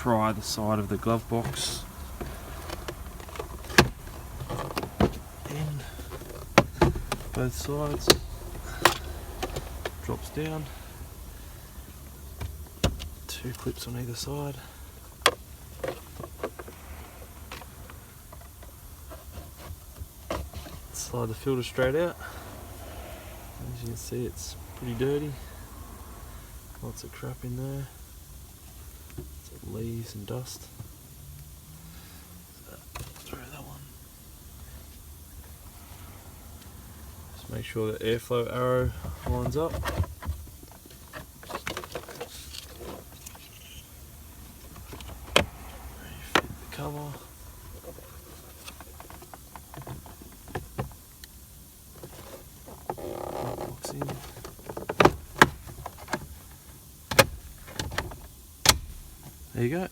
pry the side of the glove box in both sides, drops down, 2 clips on either side. Slide the filter straight out. As you can see, it's pretty dirty, lots of crap in there, lots of leaves and dust. So, throw that one. Just make sure the airflow arrow lines up. Refit the cover. Box in. There you go.